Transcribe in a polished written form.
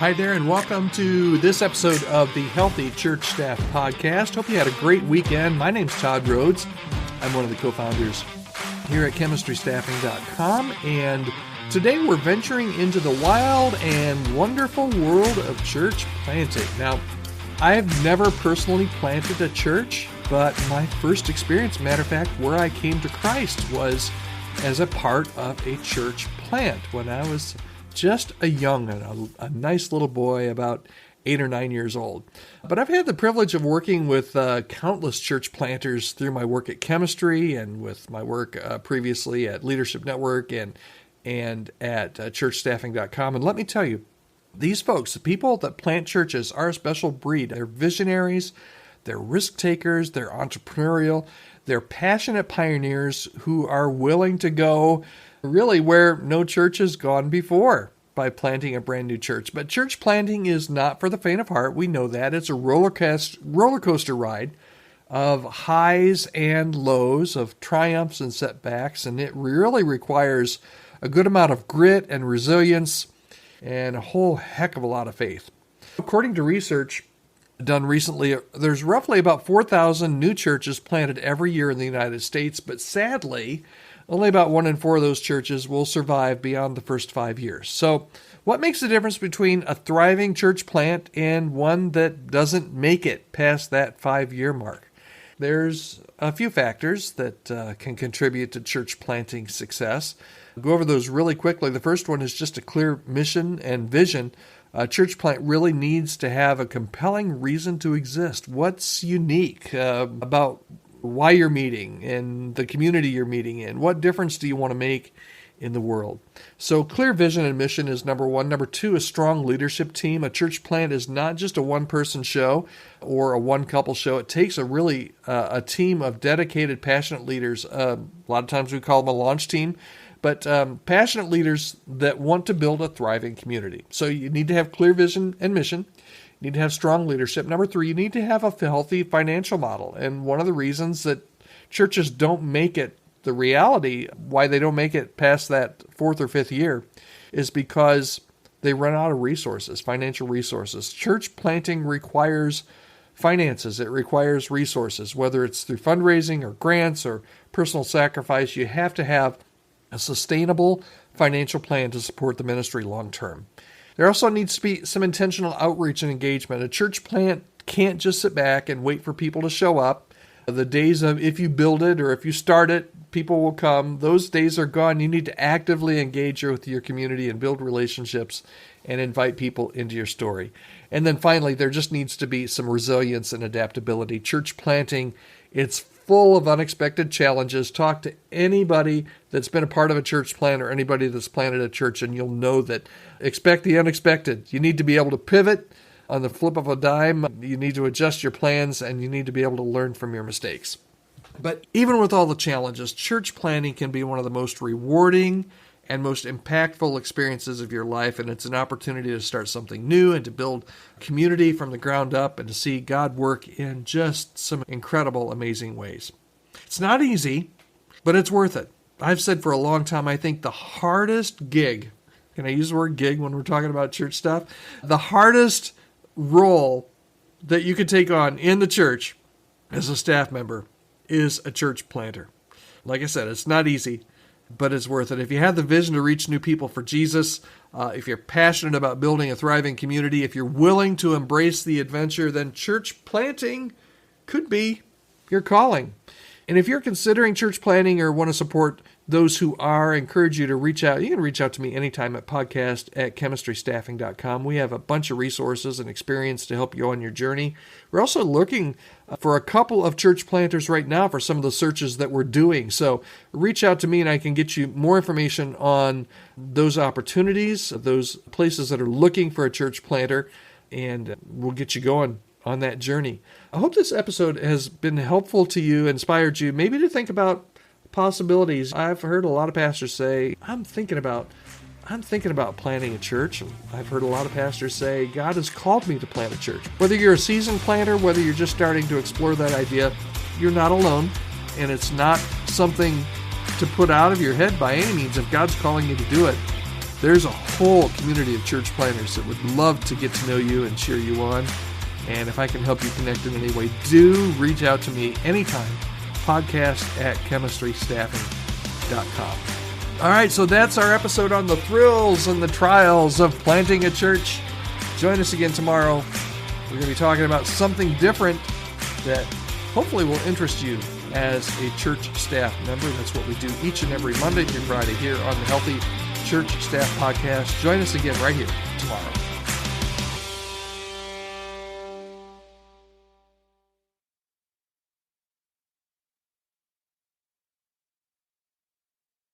Hi there, and welcome to this episode of the Healthy Church Staff Podcast. Hope you had a great weekend. My name's Todd Rhoades. I'm one of the co-founders here at chemistrystaffing.com, and today we're venturing into the wild and wonderful world of church planting. Now, I've never personally planted a church, but my first experience, matter of fact, where I came to Christ was as a part of a church plant when I was just a nice little boy, about 8 or 9 years old. But I've had the privilege of working with countless church planters through my work at Chemistry and with my work previously at Leadership Network and at churchstaffing.com. And let me tell you, these folks, the people that plant churches, are a special breed. They're visionaries, they're risk takers, they're entrepreneurial, they're passionate pioneers who are willing to go really where no church has gone before by planting a brand new church. But church planting is not for the faint of heart. We know that. It's a roller coaster ride of highs and lows, of triumphs and setbacks, and it really requires a good amount of grit and resilience and a whole heck of a lot of faith. According to research done recently, there's roughly about 4,000 new churches planted every year in the United States, but sadly, only about 1 in 4 of those churches will survive beyond the first 5 years. So what makes the difference between a thriving church plant and one that doesn't make it past that 5-year mark? There's a few factors that can contribute to church planting success. I'll go over those really quickly. The first one is just a clear mission and vision. A church plant really needs to have a compelling reason to exist. What's unique about why you're meeting and the community you're meeting in? What difference do you want to make in the world? So clear vision and mission is number one. Number two, a strong leadership team. A church plant is not just a one-person show or a one-couple show. It takes a team of dedicated, passionate leaders. A lot of times we call them a launch team, but passionate leaders that want to build a thriving community. So you need to have clear vision and mission. You need to have strong leadership. Number three, you need to have a healthy financial model. And one of the reasons that churches don't make it, the reality why they don't make it past that 4th or 5th year, is because they run out of resources, financial resources. Church planting requires finances. It requires resources, whether it's through fundraising or grants or personal sacrifice. You have to have a sustainable financial plan to support the ministry long term. There also needs to be some intentional outreach and engagement. A church plant can't just sit back and wait for people to show up. The days of if you build it or if you start it, people will come. Those days are gone. You need to actively engage with your community and build relationships and invite people into your story. And then finally, there just needs to be some resilience and adaptability. Church planting, it's full of unexpected challenges. Talk to anybody that's been a part of a church plant or anybody that's planted a church, and you'll know that expect the unexpected. You need to be able to pivot on the flip of a dime. You need to adjust your plans, and you need to be able to learn from your mistakes. But even with all the challenges, church planting can be one of the most rewarding and most impactful experiences of your life, and it's an opportunity to start something new and to build community from the ground up and to see God work in just some incredible, amazing ways. It's not easy, but it's worth it. I've said for a long time, I think the hardest gig, can I use the word gig when we're talking about church stuff? The hardest role that you could take on in the church as a staff member is a church planter. Like I said, it's not easy, but it's worth it. If you have the vision to reach new people for Jesus, if you're passionate about building a thriving community, if you're willing to embrace the adventure, then church planting could be your calling. And if you're considering church planting or want to support those who are, I encourage you to reach out. You can reach out to me anytime at podcast@chemistrystaffing.com. We have a bunch of resources and experience to help you on your journey. We're also looking for a couple of church planters right now for some of the searches that we're doing. So reach out to me and I can get you more information on those opportunities, those places that are looking for a church planter, and we'll get you going on that journey. I hope this episode has been helpful to you, inspired you, maybe to think about possibilities. I've heard a lot of pastors say, I'm thinking about planting a church. I've heard a lot of pastors say, God has called me to plant a church. Whether you're a seasoned planter, whether you're just starting to explore that idea, you're not alone, and it's not something to put out of your head by any means. If God's calling you to do it, There's a whole community of church planners that would love to get to know you and cheer you on. And if I can help you connect in any way, do reach out to me anytime. podcast@chemistrystaffing.com. All right, so that's our episode on the thrills and the trials of planting a church. Join us again tomorrow. We're going to be talking about something different that hopefully will interest you as a church staff member. That's what we do each and every Monday through Friday here on the Healthy Church Staff Podcast. Join us again right here tomorrow.